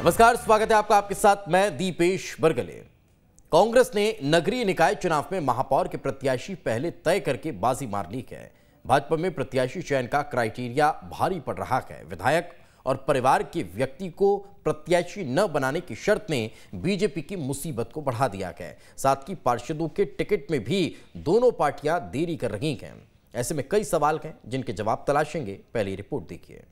नमस्कार, स्वागत है आपका। आपके साथ मैं दीपेश बरगले। कांग्रेस ने नगरीय निकाय चुनाव में महापौर के प्रत्याशी पहले तय करके बाजी मार ली है। भाजपा में प्रत्याशी चयन का क्राइटेरिया भारी पड़ रहा है। विधायक और परिवार के व्यक्ति को प्रत्याशी न बनाने की शर्त ने बीजेपी की मुसीबत को बढ़ा दिया है। साथ ही पार्षदों के टिकट में भी दोनों पार्टियां देरी कर रही हैं। ऐसे में कई सवाल हैं जिनके जवाब तलाशेंगे। पहली रिपोर्ट देखिए।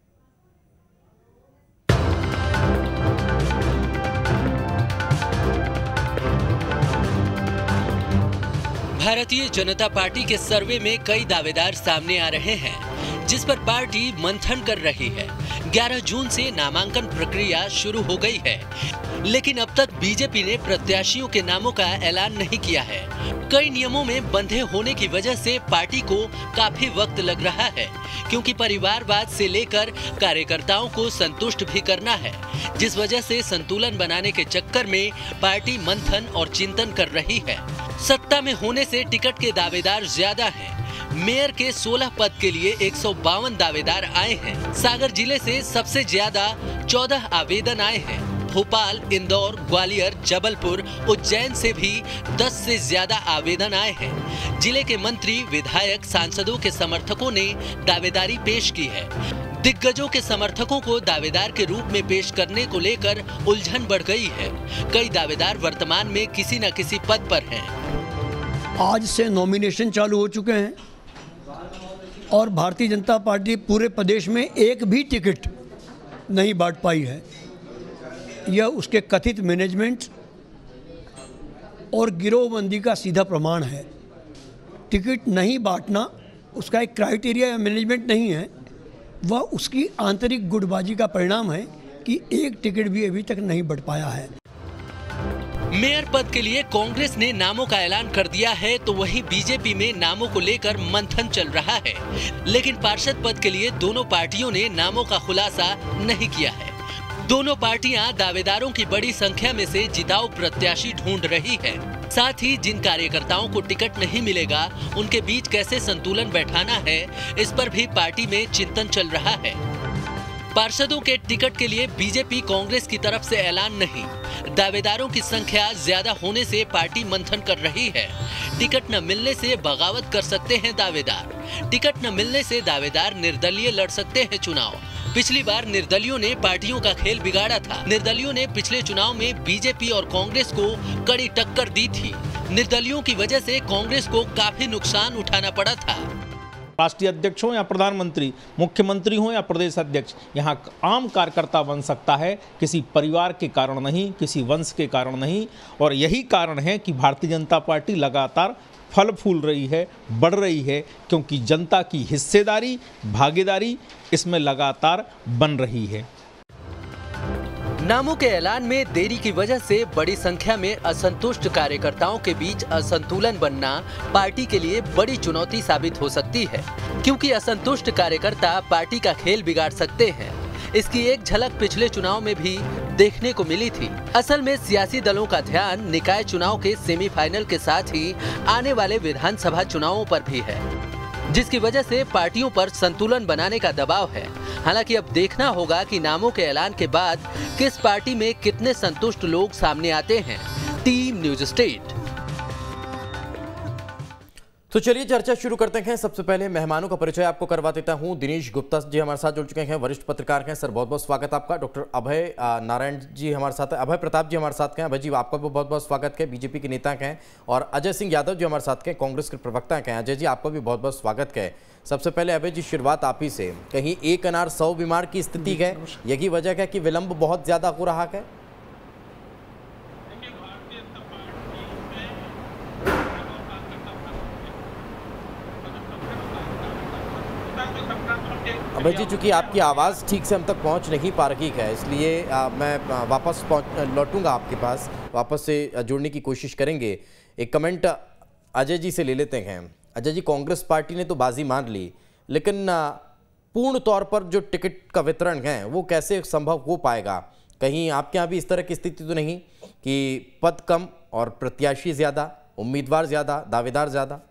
भारतीय जनता पार्टी के सर्वे में कई दावेदार सामने आ रहे हैं, जिस पर पार्टी मंथन कर रही है। 11 जून से नामांकन प्रक्रिया शुरू हो गई है, लेकिन अब तक बीजेपी ने प्रत्याशियों के नामों का ऐलान नहीं किया है। कई नियमों में बंधे होने की वजह से पार्टी को काफी वक्त लग रहा है, क्योंकि परिवारवाद से लेकर कार्यकर्ताओं को संतुष्ट भी करना है, जिस वजह से संतुलन बनाने के चक्कर में पार्टी मंथन और चिंतन कर रही है। सत्ता में होने से टिकट के दावेदार ज्यादा हैं। मेयर के 16 पद के लिए 152 दावेदार आए हैं। सागर जिले से सबसे ज्यादा 14 आवेदन आए हैं। भोपाल, इंदौर, ग्वालियर, जबलपुर, उज्जैन से भी 10 से ज्यादा आवेदन आए हैं। जिले के मंत्री, विधायक, सांसदों के समर्थकों ने दावेदारी पेश की है। दिग्गजों के समर्थकों को दावेदार के रूप में पेश करने को लेकर उलझन बढ़ गई है। कई दावेदार वर्तमान में किसी न किसी पद पर हैं। आज से नॉमिनेशन चालू हो चुके हैं और भारतीय जनता पार्टी पूरे प्रदेश में एक भी टिकट नहीं बांट पाई है। यह उसके कथित मैनेजमेंट और गिरोहबंदी का सीधा प्रमाण है। टिकट नहीं बांटना उसका एक क्राइटेरिया या मैनेजमेंट नहीं है, वह उसकी आंतरिक गुटबाजी का परिणाम है कि एक टिकट भी अभी तक नहीं बढ़ पाया है। मेयर पद के लिए कांग्रेस ने नामों का ऐलान कर दिया है, तो वहीं बीजेपी में नामों को लेकर मंथन चल रहा है। लेकिन पार्षद पद के लिए दोनों पार्टियों ने नामों का खुलासा नहीं किया है। दोनों पार्टियां दावेदारों की बड़ी संख्या में से जिताऊ प्रत्याशी ढूंढ रही है। साथ ही जिन कार्यकर्ताओं को टिकट नहीं मिलेगा, उनके बीच कैसे संतुलन बैठाना है, इस पर भी पार्टी में चिंतन चल रहा है। पार्षदों के टिकट के लिए बीजेपी कांग्रेस की तरफ से ऐलान नहीं। दावेदारों की संख्या ज्यादा होने से पार्टी मंथन कर रही है। टिकट न मिलने से बगावत कर सकते हैं दावेदार। टिकट न मिलने से दावेदार निर्दलीय लड़ सकते हैं चुनाव। पिछली बार निर्दलियों ने पार्टियों का खेल बिगाड़ा था। निर्दलियों ने पिछले चुनाव में बीजेपी और कांग्रेस को कड़ी टक्कर दी थी। निर्दलियों की वजह से कांग्रेस को काफी नुकसान उठाना पड़ा था। राष्ट्रीय अध्यक्ष हो या प्रधानमंत्री, मुख्यमंत्री हो या प्रदेश अध्यक्ष, यहाँ आम कार्यकर्ता बन सकता है, किसी परिवार के कारण नहीं, किसी वंश के कारण नहीं। और यही कारण है कि भारतीय जनता पार्टी लगातार फल फूल रही है, बढ़ रही है, क्योंकि जनता की हिस्सेदारी, भागीदारी इसमें लगातार बन रही है। नामों के ऐलान में देरी की वजह से बड़ी संख्या में असंतुष्ट कार्यकर्ताओं के बीच असंतुलन बनना पार्टी के लिए बड़ी चुनौती साबित हो सकती है, क्योंकि असंतुष्ट कार्यकर्ता पार्टी का खेल बिगाड़ सकते हैं। इसकी एक झलक पिछले चुनाव में भी देखने को मिली थी। असल में सियासी दलों का ध्यान निकाय चुनाव के सेमीफाइनल के साथ ही आने वाले विधानसभा चुनावों पर भी है, जिसकी वजह से पार्टियों पर संतुलन बनाने का दबाव है। हालांकि अब देखना होगा कि नामों के ऐलान के बाद किस पार्टी में कितने संतुष्ट लोग सामने आते हैं। Team news state. तो चलिए चर्चा शुरू करते हैं। सबसे पहले मेहमानों का परिचय आपको करवा देता हूं। दिनेश गुप्ता जी हमारे साथ जुड़ चुके हैं, वरिष्ठ पत्रकार हैं। सर, बहुत बहुत स्वागत आपका। डॉक्टर अभय नारायण जी हमारे साथ हैं, अभय प्रताप जी हमारे साथ हैं। अभय जी, आपका भी बहुत बहुत स्वागत है। बीजेपी के नेता हैं। और अजय सिंह यादव जी हमारे साथ हैं, कांग्रेस के प्रवक्ता हैं। अजय जी, आपका भी बहुत बहुत स्वागत है। सबसे पहले अभय जी, शुरुआत आप ही से। कहीं एक अनार 100 बीमार की स्थिति है, यही वजह है कि विलंब बहुत ज्यादा हो रहा है? अभय जी, चूंकि आपकी आवाज़ ठीक से हम तक पहुंच नहीं पा रही है, इसलिए मैं वापस लौटूंगा आपके पास, वापस से जुड़ने की कोशिश करेंगे। एक कमेंट अजय जी से ले लेते हैं। अजय जी, कांग्रेस पार्टी ने तो बाजी मार ली, लेकिन पूर्ण तौर पर जो टिकट का वितरण है वो कैसे संभव हो पाएगा? कहीं आपके यहाँ भी इस तरह की स्थिति तो नहीं कि पद कम और प्रत्याशी ज़्यादा, उम्मीदवार ज़्यादा, दावेदार ज़्यादा?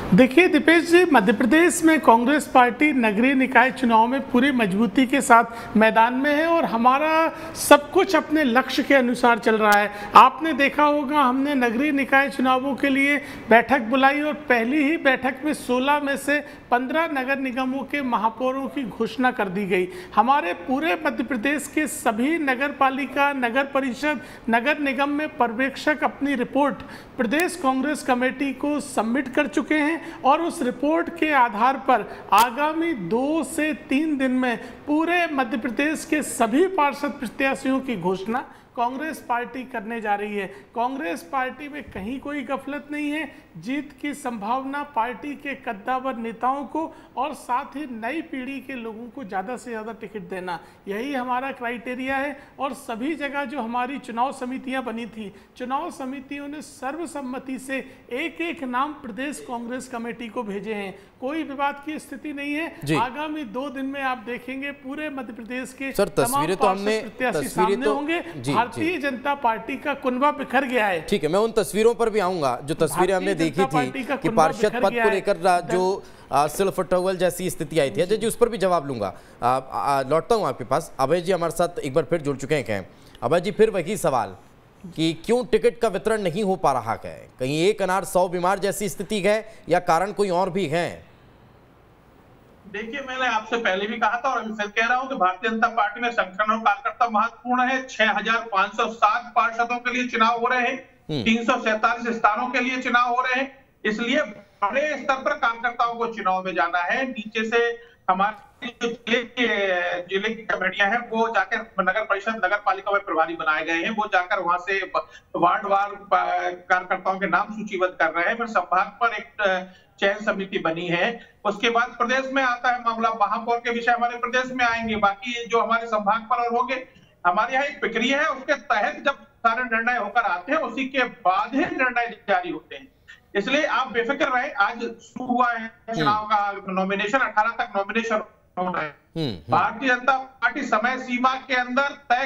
देखिए दीपेश जी, मध्य प्रदेश में कांग्रेस पार्टी नगरीय निकाय चुनाव में पूरी मजबूती के साथ मैदान में है और हमारा सब कुछ अपने लक्ष्य के अनुसार चल रहा है। आपने देखा होगा, हमने नगरीय निकाय चुनावों के लिए बैठक बुलाई और पहली ही बैठक में 16 में से 15 नगर निगमों के महापौरों की घोषणा कर दी गई। हमारे पूरे मध्य प्रदेश के सभी नगर पालिका, नगर परिषद, नगर निगम में पर्यवेक्षक अपनी रिपोर्ट प्रदेश कांग्रेस कमेटी को सबमिट कर चुके हैं और उस रिपोर्ट के आधार पर आगामी 2 से 3 दिन में पूरे मध्य प्रदेश के सभी पार्षद प्रत्याशियों की घोषणा कांग्रेस पार्टी करने जा रही है। कांग्रेस पार्टी में कहीं कोई गफलत नहीं है। जीत की संभावना पार्टी के कद्दावर नेताओं को और साथ ही नई पीढ़ी के लोगों को ज़्यादा से ज़्यादा टिकट देना, यही हमारा क्राइटेरिया है। और सभी जगह जो हमारी चुनाव समितियां बनी थी, चुनाव समितियों ने सर्वसम्मति से एक नाम प्रदेश कांग्रेस कमेटी को भेजे हैं। कोई विवाद की स्थिति नहीं है। आगामी 2 दिन में आप देखेंगे पूरे मध्य प्रदेश के तमाम प्रत्याशी सामने होंगे। भारतीय जनता पार्टी का कुनबा बिखर गया है। ठीक है, मैं उन तस्वीरों पर भी आऊंगा जो तस्वीरें हमने देखी थी कि पार्षद पद को लेकर जो सिल्फ टॉवल जैसी स्थिति आई थी। अजय जी, उस पर भी जवाब लूंगा। लौटता हूं आपके पास। अभय जी हमारे साथ एक बार फिर जुड़ चुके हैं। अभय जी, फिर वही सवाल कि क्यों टिकट का वितरण नहीं हो पा रहा है? कहीं एक अनार 100 बीमार जैसी स्थिति है या कारण कोई और भी है? देखिए, मैंने आपसे पहले भी कहा था और अभी फिर कह रहा हूं कि भारतीय जनता पार्टी में संगठन और कार्यकर्ता महत्वपूर्ण है। 6507 पार्षदों के लिए चुनाव हो रहे हैं, 347 स्थानों के लिए चुनाव हो रहे हैं। इसलिए बड़े स्तर पर कार्यकर्ताओं को चुनाव में जाना है। नीचे से हमारे जिले की कमेटियां हैं, वो जाकर नगर परिषद, नगर पालिका में प्रभारी बनाए गए हैं, वो जाकर वहां से वार्डवार कार्यकर्ताओं के नाम सूचीबद्ध कर रहे हैं। फिर संभाग पर एक चयन समिति बनी है। उसके बाद प्रदेश में आता है मामला, महापौर के विषय हमारे प्रदेश में आएंगे। बाकी जो हमारे संभाग पर और होंगे, हमारे यहाँ एक प्रक्रिया है, उसके तहत जब सारे निर्णय होकर आते हैं उसी के बाद ही निर्णय जारी होते हैं। इसलिए आप बेफिक्र रहे। आज शुरू हुआ है चुनाव का नॉमिनेशन, 18 तक नॉमिनेशन हो रहे हैं। भारतीय जनता पार्टी समय सीमा के अंदर तय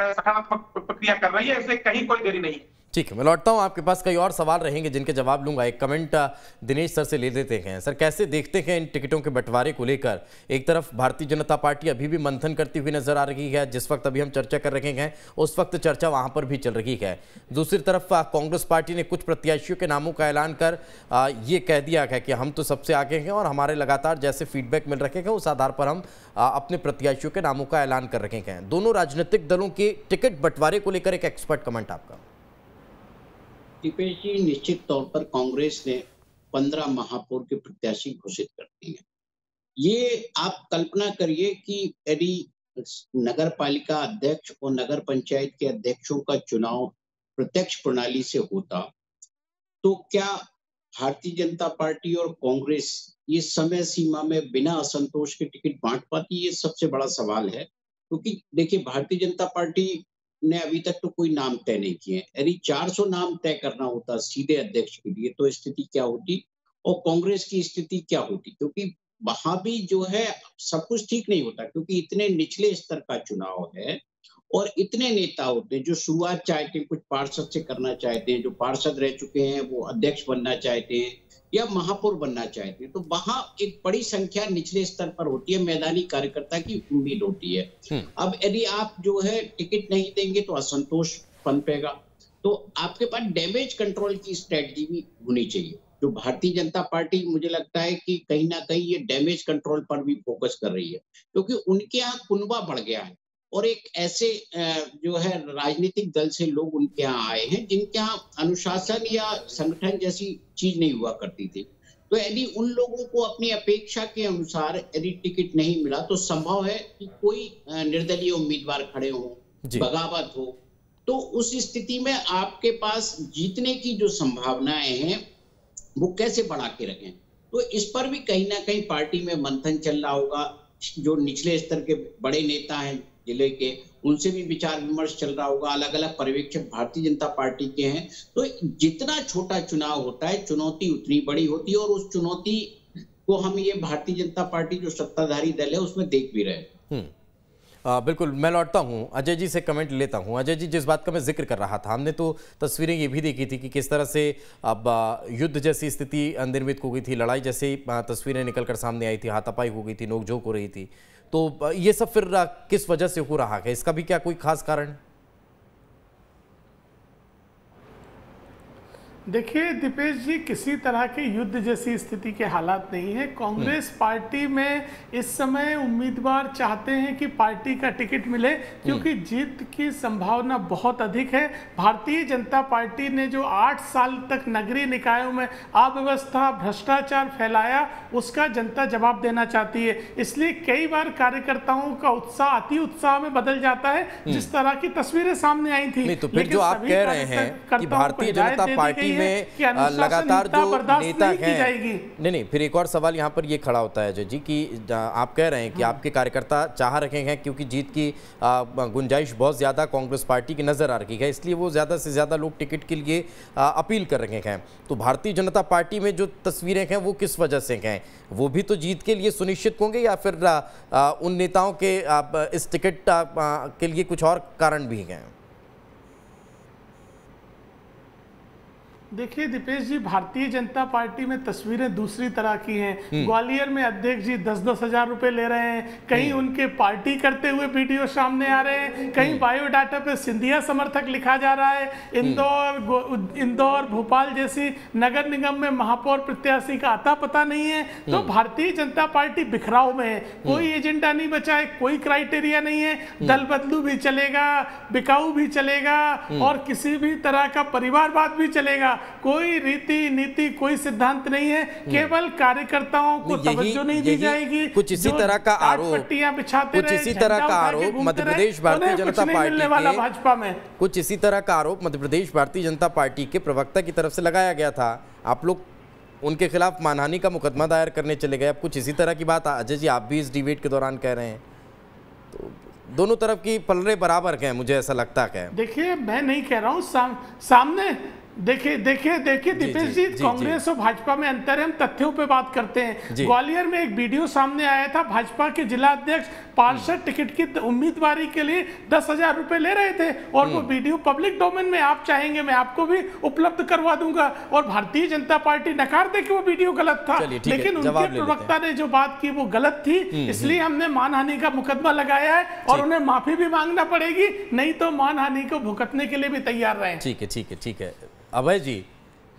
सकारात्मक प्रक्रिया कर रही है, इसलिए कहीं कोई देरी नहीं है। ठीक है, मैं लौटता हूं आपके पास। कई और सवाल रहेंगे जिनके जवाब लूंगा। एक कमेंट दिनेश सर से ले लेते हैं। सर, कैसे देखते हैं इन टिकटों के बंटवारे को लेकर? एक तरफ भारतीय जनता पार्टी अभी भी मंथन करती हुई नजर आ रही है, जिस वक्त अभी हम चर्चा कर रहे हैं उस वक्त चर्चा वहां पर भी चल रही है। दूसरी तरफ कांग्रेस पार्टी ने कुछ प्रत्याशियों के नामों का ऐलान कर ये कह दिया है कि हम तो सबसे आगे हैं और हमारे लगातार जैसे फीडबैक मिल रहे हैं उस आधार पर हम अपने प्रत्याशियों के नामों का ऐलान कर रहे हैं। दोनों राजनीतिक दलों के टिकट बंटवारे को लेकर एक एक्सपर्ट कमेंट आपका। दीपेश जी, निश्चित तौर पर कांग्रेस ने 15 महापौर के प्रत्याशी घोषित कर दिए हैं। ये आप कल्पना करिए कि यदि नगर पालिका अध्यक्ष और नगर पंचायत के अध्यक्षों का चुनाव प्रत्यक्ष प्रणाली से होता तो क्या भारतीय जनता पार्टी और कांग्रेस ये समय सीमा में बिना असंतोष के टिकट बांट पाती? ये सबसे बड़ा सवाल है। क्योंकि देखिए, भारतीय जनता पार्टी ने अभी तक तो कोई नाम तय नहीं किए। यदि 400 नाम तय करना होता सीधे अध्यक्ष के लिए तो स्थिति क्या होती और कांग्रेस की स्थिति क्या होती? क्योंकि वहां भी जो है सब कुछ ठीक नहीं होता, क्योंकि इतने निचले स्तर का चुनाव है और इतने नेता होते हैं जो शुरुआत चाहते हैं, कुछ पार्षद से करना चाहते हैं, जो पार्षद रह चुके हैं वो अध्यक्ष बनना चाहते हैं या महापौर बनना चाहते हैं। तो वहां एक बड़ी संख्या निचले स्तर पर होती है, मैदानी कार्यकर्ता की उम्मीद होती है। अब यदि आप जो है टिकट नहीं देंगे तो असंतोष पनपेगा। तो आपके पास डैमेज कंट्रोल की स्ट्रेटजी भी होनी चाहिए। जो भारतीय जनता पार्टी, मुझे लगता है कि कहीं ना कहीं ये डैमेज कंट्रोल पर भी फोकस कर रही है, क्योंकि उनके यहाँ कुनबा बढ़ गया है और एक ऐसे जो है राजनीतिक दल से लोग उनके यहाँ आए हैं जिनके यहाँ अनुशासन या संगठन जैसी चीज नहीं हुआ करती थी। तो यदि उन लोगों को अपनी अपेक्षा के अनुसार यदि टिकट नहीं मिला तो संभव है कि कोई निर्दलीय उम्मीदवार खड़े हो, बगावत हो, तो उस स्थिति में आपके पास जीतने की जो संभावनाएं हैं वो कैसे बढ़ा के रखें। तो इस पर भी कहीं ना कहीं पार्टी में मंथन चल रहा होगा। जो निचले स्तर के बड़े नेता हैं जिले के, उनसे भी विचार विमर्श चल रहा होगा। अलग अलग पर्यवेक्षक भारतीय जनता पार्टी के हैं। तो जितना छोटा चुनाव होता है चुनौती उतनी बड़ी होती है और उस चुनौती को हम ये भारतीय जनता पार्टी जो सत्ताधारी दल है उसमें देख भी रहे हैं। बिल्कुल, मैं लौटता हूं, अजय जी से कमेंट लेता हूं। अजय जी, जिस बात का मैं जिक्र कर रहा था, हमने तो तस्वीरें ये भी देखी थी कि किस तरह से अब युद्ध जैसी स्थिति निर्मित हो गई थी, लड़ाई जैसी तस्वीरें निकलकर सामने आई थी, हाथापाई हो गई थी, नोकझोंक हो रही थी। तो ये सब फिर किस वजह से हो रहा है? इसका भी क्या कोई खास कारण? देखिए दीपेश जी, किसी तरह के युद्ध जैसी स्थिति के हालात नहीं है। कांग्रेस पार्टी में इस समय उम्मीदवार चाहते हैं कि पार्टी का टिकट मिले, क्योंकि जीत की संभावना बहुत अधिक है। भारतीय जनता पार्टी ने जो 8 साल तक नगरीय निकायों में अव्यवस्था, भ्रष्टाचार फैलाया, उसका जनता जवाब देना चाहती है। इसलिए कई बार कार्यकर्ताओं का उत्साह अति उत्साह में बदल जाता है, जिस तरह की तस्वीरें सामने आई थी। नहीं, तो फिर जो आप कह रहे हैं कि भारतीय जनता पार्टी में लगातार जो नेता हैं, नहीं, फिर एक और सवाल यहाँ पर ये खड़ा होता है अजय जी कि आप कह रहे हैं कि आपके कार्यकर्ता चाह रखे हैं, क्योंकि जीत की गुंजाइश बहुत ज़्यादा कांग्रेस पार्टी की नज़र आ रही है, इसलिए वो ज़्यादा से ज़्यादा लोग टिकट के लिए अपील कर रहे हैं। तो भारतीय जनता पार्टी में जो तस्वीरें हैं वो किस वजह से हैं? वो भी तो जीत के लिए सुनिश्चित होंगे, या फिर उन नेताओं के इस टिकट के लिए कुछ और कारण भी हैं? देखिए दीपेश जी, भारतीय जनता पार्टी में तस्वीरें दूसरी तरह की हैं। ग्वालियर में अध्यक्ष जी 10-10 हजार रुपए ले रहे हैं, कहीं उनके पार्टी करते हुए वीडियो सामने आ रहे हैं, कहीं बायोडाटा पे सिंधिया समर्थक लिखा जा रहा है। इंदौर, भोपाल जैसी नगर निगम में महापौर प्रत्याशी का अता पता नहीं है। तो भारतीय जनता पार्टी बिखराव में है, कोई एजेंडा नहीं बचा है, कोई क्राइटेरिया नहीं है। दल बदलू भी चलेगा, बिकाऊ भी चलेगा, और किसी भी तरह का परिवारवाद भी चलेगा। कोई रीति नीति, कोई सिद्धांत नहीं है, केवल कार्यकर्ताओं को तवज्जो नहीं दी जाएगी। कुछ इसी तरह का आरोप, कुछ इसी तरह का आरोप मध्य प्रदेश भारतीय जनता पार्टी के, भाजपा में कुछ इसी तरह का आरोप मध्य प्रदेश भारतीय जनता पार्टी के प्रवक्ता की तरफ से लगाया गया था। आप लोग उनके खिलाफ मानहानि का मुकदमा दायर करने चले गए। अब कुछ इसी तरह की बात अजय जी आप भी इस डिबेट के दौरान कह रहे हैं, तो दोनों तरफ की पलड़े बराबर हैं, मुझे ऐसा लगता है। देखिए, मैं नहीं कह रहा हूँ सामने देखिए दीपेश जी, कांग्रेस और भाजपा में अंतर है। हम तथ्यों पे बात करते हैं। ग्वालियर में एक वीडियो सामने आया था, भाजपा के जिला अध्यक्ष पार्षद टिकट की उम्मीदवारी के लिए 10,000 रुपए ले रहे थे, और वो वीडियो पब्लिक डोमेन में आप चाहेंगे मैं आपको भी उपलब्ध करवा दूंगा। और भारतीय जनता पार्टी नकार दे कि वो वीडियो गलत था, लेकिन उनके प्रवक्ता ने जो बात की वो गलत थी, इसलिए हमने मानहानि का मुकदमा लगाया है, और उन्हें माफी भी मांगना पड़ेगी, नहीं तो मानहानि को भुगतने के लिए भी तैयार रहे। ठीक है अभय जी,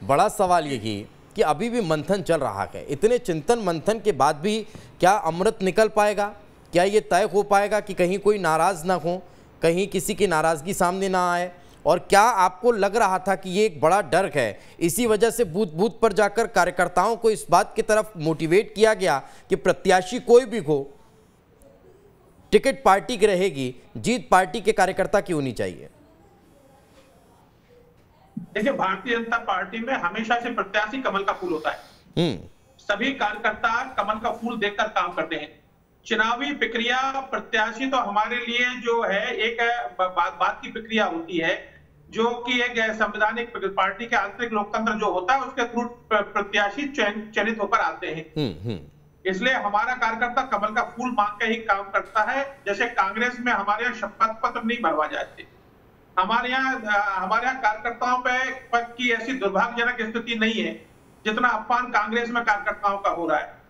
बड़ा सवाल यही कि अभी भी मंथन चल रहा है। इतने चिंतन मंथन के बाद भी क्या अमृत निकल पाएगा? क्या ये तय हो पाएगा कि कहीं कोई नाराज ना हो, कहीं किसी की नाराजगी सामने ना आए? और क्या आपको लग रहा था कि ये एक बड़ा डर है, इसी वजह से बूथ बूथ पर जाकर कार्यकर्ताओं को इस बात की तरफ मोटिवेट किया गया कि प्रत्याशी कोई भी हो, टिकट पार्टी की रहेगी, जीत पार्टी के कार्यकर्ता की होनी चाहिए? देखिए, भारतीय जनता पार्टी में हमेशा से प्रत्याशी कमल का फूल होता है। सभी कार्यकर्ता कमल का फूल देखकर काम करते हैं। चुनावी प्रक्रिया, प्रत्याशी तो हमारे लिए जो है एक बात की प्रक्रिया होती है, जो कि एक संवैधानिक पार्टी के आंतरिक लोकतंत्र जो होता है उसके थ्रू प्रत्याशी चयनित होकर आते हैं। इसलिए हमारा कार्यकर्ता कमल का फूल मांग के ही काम करता है। जैसे कांग्रेस में हमारे यहाँ शपथ पत्र नहीं भरवा जाते, हमारे यहाँ कार्यकर्ताओं पे की ऐसी दुर्भाग्यजनक स्थिति नहीं है जितना अपमान कांग्रेस में कार्यकर्ताओं का हो रहा है।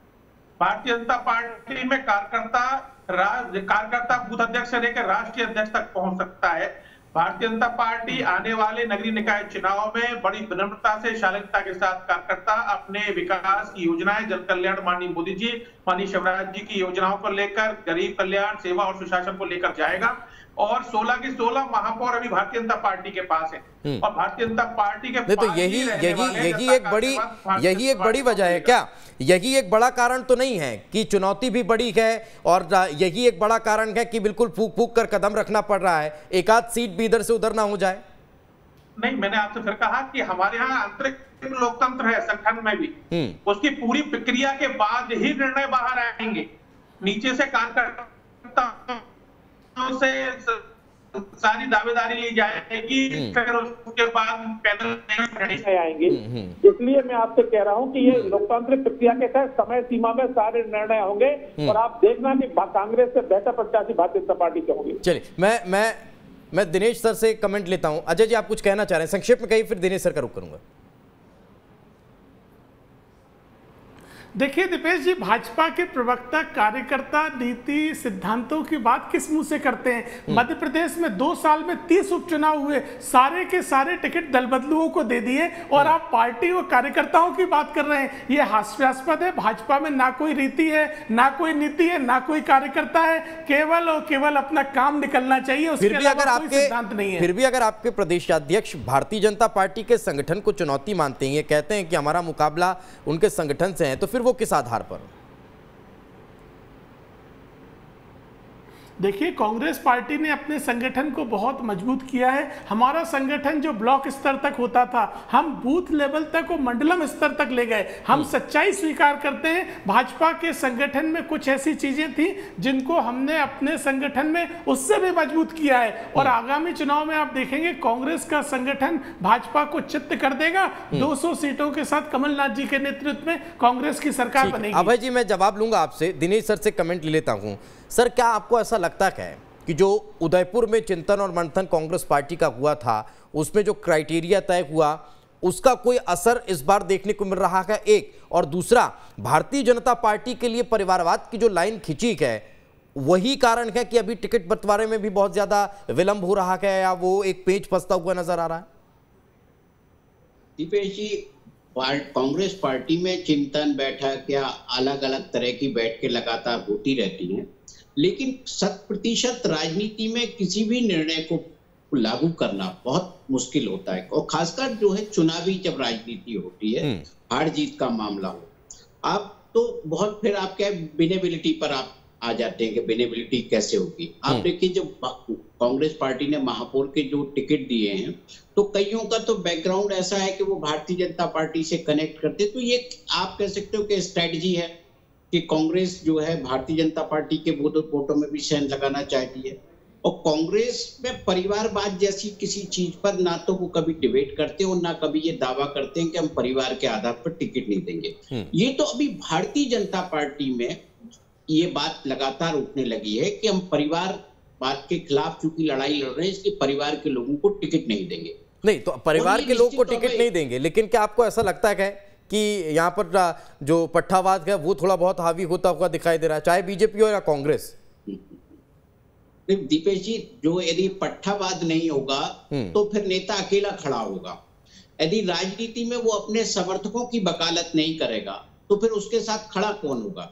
भारतीय जनता पार्टी में कार्यकर्ता बूथ अध्यक्ष से लेकर राष्ट्रीय अध्यक्ष तक पहुंच सकता है। भारतीय जनता पार्टी आने वाले नगरीय निकाय चुनाव में बड़ी विनम्रता से, शालीनता के साथ कार्यकर्ता अपने विकास की योजनाएं, जन कल्याण माननीय मोदी जी, माननीय शिवराज जी की योजनाओं को लेकर, गरीब कल्याण, सेवा और सुशासन को लेकर जाएगा। और 16 की 16 महापौर अभी भारतीय जनता पार्टी के पास है, और भारतीय जनता पार्टी के नहीं, तो यही एक बड़ी वजह है क्या? यही एक बड़ा कारण तो नहीं है कि चुनौती भी बड़ी है, और यही एक बड़ा कारण है कि बिल्कुल फूक फूक कर कदम रखना पड़ रहा है, एक आध सीट भी इधर से उधर ना हो जाए? नहीं, मैंने आपसे फिर कहा कि हमारे यहाँ आंतरिक लोकतंत्र है, संगठन में भी उसकी पूरी प्रक्रिया के बाद ही निर्णय बाहर आएंगे। नीचे से कार्यकर्ता से सारी दावेदारी ली जाएगी, फिर उसके बाद पैदल आएंगे। इसलिए मैं आपसे कह रहा हूं कि ये लोकतांत्रिक प्रक्रिया के तहत समय सीमा में सारे निर्णय होंगे और आप देखना कि कांग्रेस से बेहतर प्रत्याशी भारतीय जनता पार्टी के होंगे। चलिए, मैं दिनेश सर से कमेंट लेता हूं। अजय जी, आप कुछ कहना चाह रहे हैं, संक्षेप में कहिए, फिर दिनेश सर का रुख करूंगा। देखिए दीपेश जी, भाजपा के प्रवक्ता कार्यकर्ता नीति सिद्धांतों की बात किस मुंह से करते हैं? मध्य प्रदेश में 2 साल में 30 उपचुनाव हुए, सारे के सारे टिकट दल बदलुओं को दे दिए और आप पार्टी और कार्यकर्ताओं की बात कर रहे हैं। ये हास्यास्पद है। भाजपा में ना कोई रीति है, ना कोई नीति है, ना कोई कार्यकर्ता है, केवल और केवल अपना काम निकलना चाहिए, उसके अलावा कोई सिद्धांत नहीं है। फिर भी अगर आपके प्रदेशाध्यक्ष भारतीय जनता पार्टी के संगठन को चुनौती मानते हैं, कहते हैं कि हमारा मुकाबला उनके संगठन से है, तो फिर वो किस आधार पर? देखिए, कांग्रेस पार्टी ने अपने संगठन को बहुत मजबूत किया है। हमारा संगठन जो ब्लॉक स्तर तक होता था, हम बूथ लेवल तक और मंडलम स्तर तक ले गए। हम सच्चाई स्वीकार करते हैं, भाजपा के संगठन में कुछ ऐसी चीजें थी जिनको हमने अपने संगठन में उससे भी मजबूत किया है। और आगामी चुनाव में आप देखेंगे कांग्रेस का संगठन भाजपा को चित्त कर देगा। 200 सीटों के साथ कमलनाथ जी के नेतृत्व में कांग्रेस की सरकार बनेगी। अभय जी, मैं जवाब लूंगा आपसे। दिनेश सर से कमेंट ले लेता हूं। सर, क्या आपको ऐसा लगता है कि जो उदयपुर में चिंतन और मंथन कांग्रेस पार्टी का हुआ था, उसमें जो क्राइटेरिया तय हुआ, उसका कोई असर इस बार देखने को मिल रहा है? एक और दूसरा, भारतीय जनता पार्टी के लिए परिवारवाद की जो लाइन खींची है, वही कारण है कि अभी टिकट बंटवारे में भी बहुत ज्यादा विलंब हो रहा है, या वो एक पेच फंसता हुआ नजर आ रहा है? दीपेश जी, कांग्रेस पार्टी में चिंतन बैठक या अलग अलग तरह की बैठकें लगातार होती रहती हैं, लेकिन 100% राजनीति में किसी भी निर्णय को लागू करना बहुत मुश्किल होता है। और खासकर जो है चुनावी जब राजनीति होती है, हार जीत का मामला हो, आप तो बहुत फिर आप क्या विनेबिलिटी पर आप आ जाते हैं कि विनेबिलिटी कैसे होगी। आप देखिए, जब कांग्रेस पार्टी ने महापौर के जो टिकट दिए हैं, तो कईयों का तो बैकग्राउंड ऐसा है कि वो भारतीय जनता पार्टी से कनेक्ट करते, तो ये आप कह सकते हो कि स्ट्रेटजी है कि कांग्रेस जो है भारतीय जनता पार्टी के वोटों में भी सहन लगाना चाहती है। और कांग्रेस में परिवारवाद जैसी किसी चीज पर ना तो वो कभी डिबेट करते और ना कभी ये दावा करते हैं कि हम परिवार के आधार पर टिकट नहीं देंगे। ये तो अभी भारतीय जनता पार्टी में ये बात लगातार उठने लगी है कि हम परिवारवाद के खिलाफ चूंकि लड़ाई लड़ रहे हैं, इसलिए परिवार के लोगों को टिकट नहीं देंगे। नहीं तो परिवार के लोगों को टिकट नहीं देंगे, लेकिन क्या आपको ऐसा लगता है कि यहाँ पर जो पट्टावाद है वो थोड़ा बहुत हावी होता हुआ दिखाई दे रहा है, चाहे बीजेपी हो या कांग्रेस? दीपेश जी, जो यदि पट्टावाद नहीं होगा तो फिर नेता अकेला खड़ा होगा। यदि राजनीति में वो अपने समर्थकों की वकालत नहीं करेगा तो फिर उसके साथ खड़ा कौन होगा?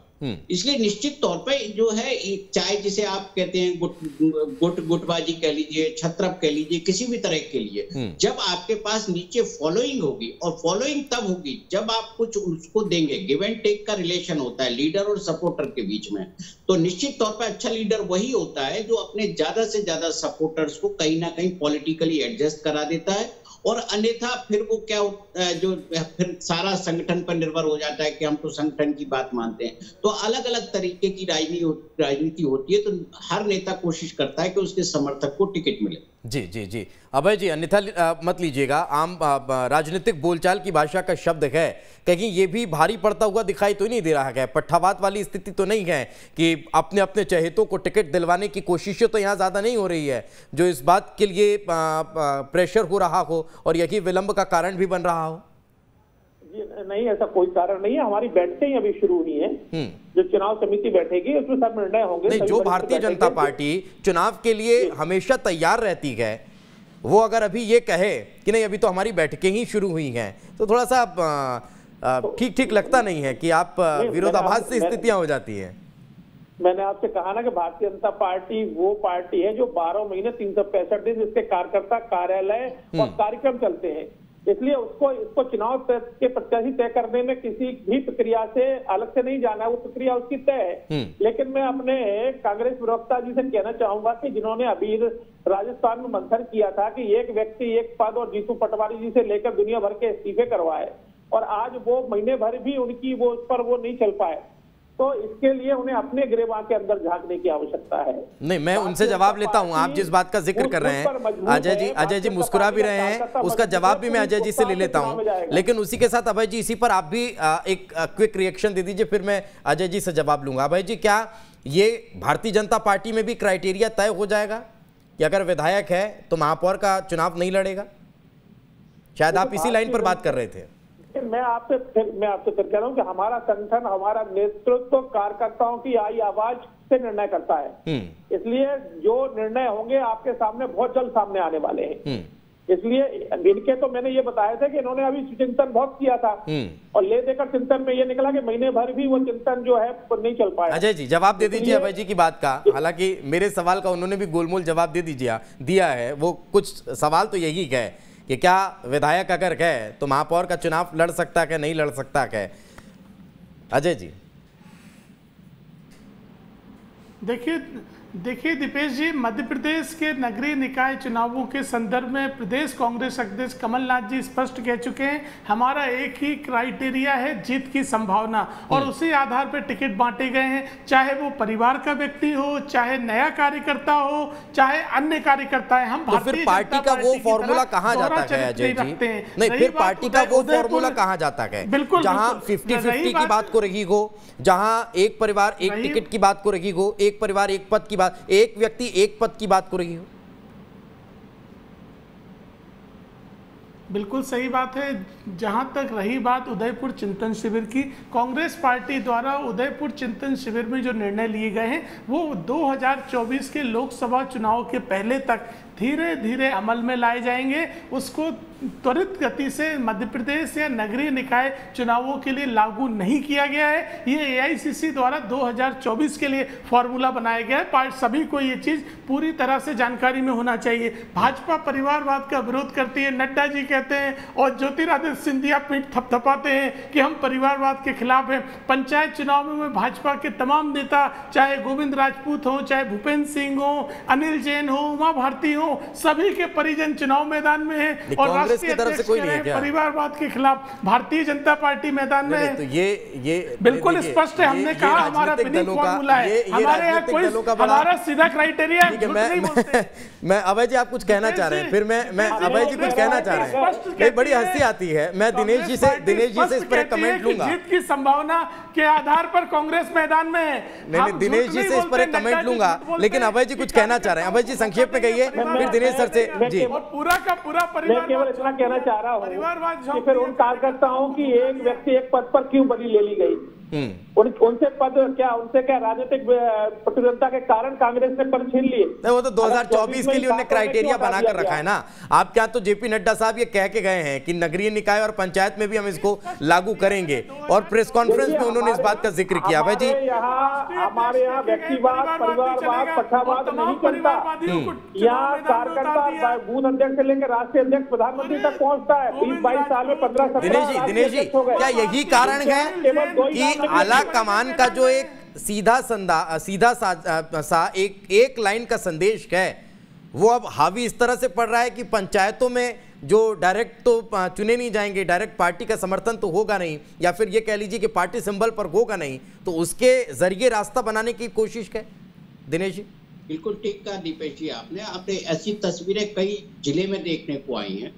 इसलिए निश्चित तौर पे जो है, चाहे जिसे आप कहते हैं गुटबाजी कह लीजिए, छत्रप कह लीजिए, किसी भी तरह के लिए, जब आपके पास नीचे फॉलोइंग होगी, और फॉलोइंग तब होगी जब आप कुछ उसको देंगे, गिव एंड टेक का रिलेशन होता है लीडर और सपोर्टर के बीच में, तो निश्चित तौर पर अच्छा लीडर वही होता है जो अपने ज्यादा से ज्यादा सपोर्टर्स को कहीं ना कहीं पॉलिटिकली एडजस्ट करा देता है। और अन्यथा फिर वो क्या जो फिर सारा संगठन पर निर्भर हो जाता है कि हम तो संगठन की बात मानते हैं। तो अलग अलग तरीके की राजनीति होती है, तो हर नेता कोशिश करता है कि उसके समर्थक को टिकट मिले। जी जी जी, अभय जी, अन्यथा मत लीजिएगा, आम राजनीतिक बोलचाल की भाषा का शब्द है, कहीं ये भी भारी पड़ता हुआ दिखाई तो नहीं दे रहा है? पट्टावाद वाली स्थिति तो नहीं है कि अपने अपने चहेतों को टिकट दिलवाने की कोशिशें तो यहाँ ज़्यादा नहीं हो रही है, जो इस बात के लिए प्रेशर हो रहा हो और यही विलंब का कारण भी बन रहा हो? नहीं, ऐसा कोई कारण नहीं है। हमारी बैठकें अभी शुरू हुई हैं, जो चुनाव समिति बैठेगी उसमें सब निर्णय होंगे। नहीं, जो भारतीय जनता पार्टी चुनाव के लिए हमेशा तैयार रहती है, वो अगर अभी ये कहे कि नहीं अभी तो हमारी बैठकें ही शुरू हुई हैं, तो थोड़ा सा ठीक ठीक लगता नहीं है कि आप विरोधाभास से स्थितियां हो जाती हैं। मैंने आपसे कहा ना कि भारतीय जनता पार्टी वो पार्टी है जो 12 महीने 365 दिन इसके कार्यकर्ता, कार्यालय और कार्यक्रम चलते हैं, इसलिए इसको चुनाव के प्रत्याशी तय करने में किसी भी प्रक्रिया से अलग से नहीं जाना है, वो प्रक्रिया उसकी तय है। लेकिन मैं अपने कांग्रेस प्रवक्ता जी से कहना चाहूंगा कि जिन्होंने अभी राजस्थान में मंथन किया था कि एक व्यक्ति एक पद और जीतू पटवारी जी से लेकर दुनिया भर के इस्तीफे करवाए, और आज वो महीने भर भी उनकी वो उस पर वो नहीं चल पाए, तो इसके लिए उन्हें अपने गिरेबान के अंदर झांकने की आवश्यकता है। नहीं, मैं उनसे जवाब लेता हूं। आप जिस बात का जिक्र कर रहे हैं, अजय जी मुस्कुरा भी रहे हैं, उसका जवाब भी मैं अजय जी से ले लेता हूं। लेकिन उसी के साथ अभय जी, इसी पर आप भी एक क्विक रिएक्शन दे दीजिए, फिर मैं अजय जी से जवाब लूंगा। अभय जी, क्या ये भारतीय जनता पार्टी में भी क्राइटेरिया तय हो जाएगा कि अगर विधायक है तो महापौर का चुनाव नहीं लड़ेगा? शायद आप इसी लाइन पर बात कर रहे थे। मैं आपसे फिर कह रहा हूं कि हमारा संगठन, हमारा नेतृत्व कार्यकर्ताओं की आई आवाज से निर्णय करता है। इसलिए जो निर्णय होंगे आपके सामने बहुत जल्द सामने आने वाले हैं। इसलिए इनके तो मैंने ये बताया था कि इन्होंने अभी चिंतन बहुत किया था और ले देकर चिंतन में ये निकला कि महीने भर भी वो चिंतन जो है नहीं चल पाया। अजय जी जवाब दे दीजिए अभय जी की बात का। हालांकि मेरे सवाल का उन्होंने भी गोलमोल जवाब दे दिया है। वो कुछ सवाल तो यही है कि क्या विधायक अगर गए तो महापौर का चुनाव लड़ सकता है, नहीं लड़ सकता है? अजय जी देखिए दीपेश जी, मध्य प्रदेश के नगरीय निकाय चुनावों के संदर्भ में प्रदेश कांग्रेस अध्यक्ष कमलनाथ जी स्पष्ट कह चुके हैं, हमारा एक ही क्राइटेरिया है, जीत की संभावना, और उसी आधार पर टिकट बांटे गए हैं। चाहे वो परिवार का व्यक्ति हो, चाहे नया कार्यकर्ता हो, चाहे अन्य कार्यकर्ता है। हम तो फिर पार्टी का वो फॉर्मूला कहाँ जाता है अजय जी? नहीं, फिर पार्टी का वो फॉर्मूला कहाँ जाता है? बिल्कुल, जहाँ 50-50 की बात को रही हो, जहाँ एक परिवार एक टिकट की बात को रही हो, एक परिवार एक पद की बात, एक व्यक्ति एक पद की बात को रही हो। बिल्कुल सही बात है। जहां तक रही बात उदयपुर चिंतन शिविर की, कांग्रेस पार्टी द्वारा उदयपुर चिंतन शिविर में जो निर्णय लिए गए हैं वो 2024 के लोकसभा चुनाव के पहले तक धीरे धीरे अमल में लाए जाएंगे। उसको त्वरित गति से मध्य प्रदेश या नगरीय निकाय चुनावों के लिए लागू नहीं किया गया है। ये एआईसीसी द्वारा 2024 के लिए फॉर्मूला बनाया गया है। सभी को ये चीज़ पूरी तरह से जानकारी में होना चाहिए। भाजपा परिवारवाद का विरोध करती है, नड्डा जी कहते हैं, और ज्योतिरादित्य सिंधिया पीठ थपथपाते हैं कि हम परिवारवाद के खिलाफ हैं। पंचायत चुनाव में भाजपा के तमाम नेता, चाहे गोविंद राजपूत हो, चाहे भूपेंद्र सिंह हो, अनिल जैन हो, उमा भारती हो, सभी के परिजन चुनाव मैदान में है। और कांग्रेस की तरफ से कोई नहीं है क्या? परिवारवाद के खिलाफ भारतीय जनता पार्टी मैदान में है। तो ये बिल्कुल स्पष्ट है। हमने कहा हमारा विनिंग फॉर्मूला है, हमारे यहाँ कोई हमारा सीधा क्राइटेरिया है। मैं अभय जी आप कुछ कहना चाह रहे हैं, फिर मैं अभय जी कुछ कहना चाह रहे हैं। बड़ी हंसी आती है। मैं दिनेश जी से इस पर कमेंट लूंगा। जीत की संभावना के आधार पर कांग्रेस मैदान में है। नहीं, दिनेश जी से इस पर एक कमेंट लूंगा, लेकिन अभय जी कुछ कहना चाह रहे हैं। अभय जी संक्षेप में कहिए, फिर दिनेश सर से जी। और पूरा का पूरा परिवार, मैं केवल इतना कहना चाह रहा हूँ कि फिर उन कार्यकर्ताओं की एक व्यक्ति एक पद पर क्यों बदली ले ली गई? उनसे पद उनसे क्या राजनीतिक प्रतिद्वंदता के कारण कांग्रेस ने पद छीन लिए? वो तो 2024 के लिए उन्होंने क्राइटेरिया बनाकर रखा है ना। आप क्या तो जेपी नड्डा साहब ये कह के गए हैं कि नगरीय निकाय और पंचायत में भी हम इसको लागू करेंगे, और प्रेस कॉन्फ्रेंस में उन्होंने इस बात का जिक्र किया। भाई जी हमारे यहाँ व्यक्तिवाद, परिवारवाद, पक्षावाद नहीं चलता। यहाँ कार्यकर्ता बूथ अध्यक्ष से लेकर राष्ट्रीय अध्यक्ष प्रधानमंत्री तक पहुँचता है। 20-22 साल में 15-17 दिनेश जी क्या यही कारण है कि आला कमान का जो एक सीधा सा एक लाइन का संदेश है वो अब हावी इस तरह से पड़ रहा है कि पंचायतों में जो डायरेक्ट तो चुने नहीं जाएंगे, डायरेक्ट पार्टी का समर्थन तो होगा नहीं, या फिर ये कह लीजिए कि पार्टी सिंबल पर होगा नहीं, तो उसके जरिए रास्ता बनाने की कोशिश है। दिनेश जी बिल्कुल ठीक कहा दीपेश जी आपने ऐसी तस्वीरें कई जिले में देखने को आई हैं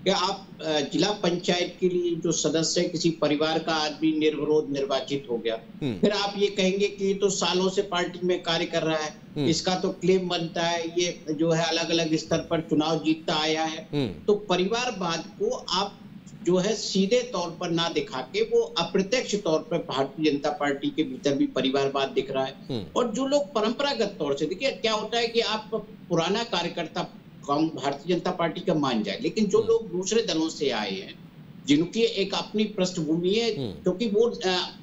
कि आप जिला पंचायत के लिए जो सदस्य किसी परिवार का आदमी निर्विरोध निर्वाचित हो गया, फिर आप ये कहेंगे कि ये तो सालों से पार्टी में कार्य कर रहा है, इसका तो क्लेम बनता है, ये जो है अलग अलग स्तर पर चुनाव जीतता आया है। तो परिवारवाद को आप जो है सीधे तौर पर ना दिखा के वो अप्रत्यक्ष तौर पर भारतीय जनता पार्टी के भीतर भी परिवारवाद दिख रहा है। और जो लोग परंपरागत तौर से, देखिए क्या होता है कि आप पुराना कार्यकर्ता भारतीय जनता पार्टी का मान जाए, लेकिन जो लोग दूसरे दलों से आए हैं, जिनकी एक अपनी पृष्ठभूमि है, क्योंकि वो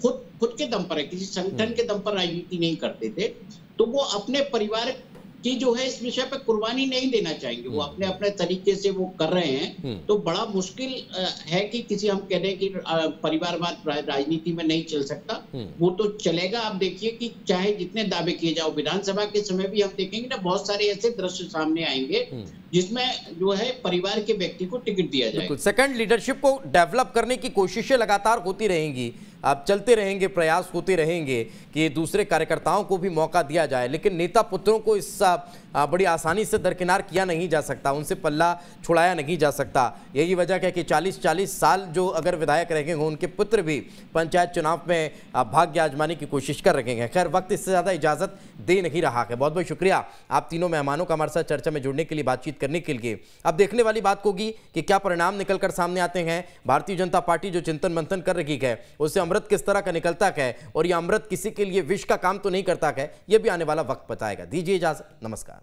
खुद के दम पर है, किसी संगठन के दम पर राजनीति नहीं करते थे, तो वो अपने परिवार की जो है इस विषय पर कुर्बानी नहीं देना चाहेंगे। वो अपने अपने तरीके से वो कर रहे हैं। तो बड़ा मुश्किल है कि किसी हम कह रहे हैं कि परिवारवाद राजनीति में नहीं चल सकता, वो तो चलेगा। आप देखिए कि चाहे जितने दावे किए जाओ, विधानसभा के समय भी हम देखेंगे ना, बहुत सारे ऐसे दृश्य सामने आएंगे जिसमें जो है परिवार के व्यक्ति को टिकट दिया जाए। सेकंड, लीडरशिप को डेवलप करने की कोशिशें लगातार होती रहेंगी, अब चलते रहेंगे, प्रयास होते रहेंगे कि दूसरे कार्यकर्ताओं को भी मौका दिया जाए, लेकिन नेता पुत्रों को इस बड़ी आसानी से दरकिनार किया नहीं जा सकता, उनसे पल्ला छुड़ाया नहीं जा सकता। यही वजह है कि 40-40 साल जो अगर विधायक रहेंगे उनके पुत्र भी पंचायत चुनाव में भाग्य आजमाने की कोशिश कर रहे हैं। खैर, वक्त इससे ज़्यादा इजाज़त दे नहीं रहा है। बहुत बहुत शुक्रिया आप तीनों मेहमानों का हमारे साथ चर्चा में जुड़ने के लिए, बातचीत करने के लिए। अब देखने वाली बात होगी कि क्या परिणाम निकल कर सामने आते हैं। भारतीय जनता पार्टी जो चिंतन मंथन कर रही है उससे अमृत किस तरह का निकलता है, और यह अमृत किसी के लिए विष का काम तो नहीं करता है, यह भी आने वाला वक्त बताएगा। दीजिए इजाजत, नमस्कार।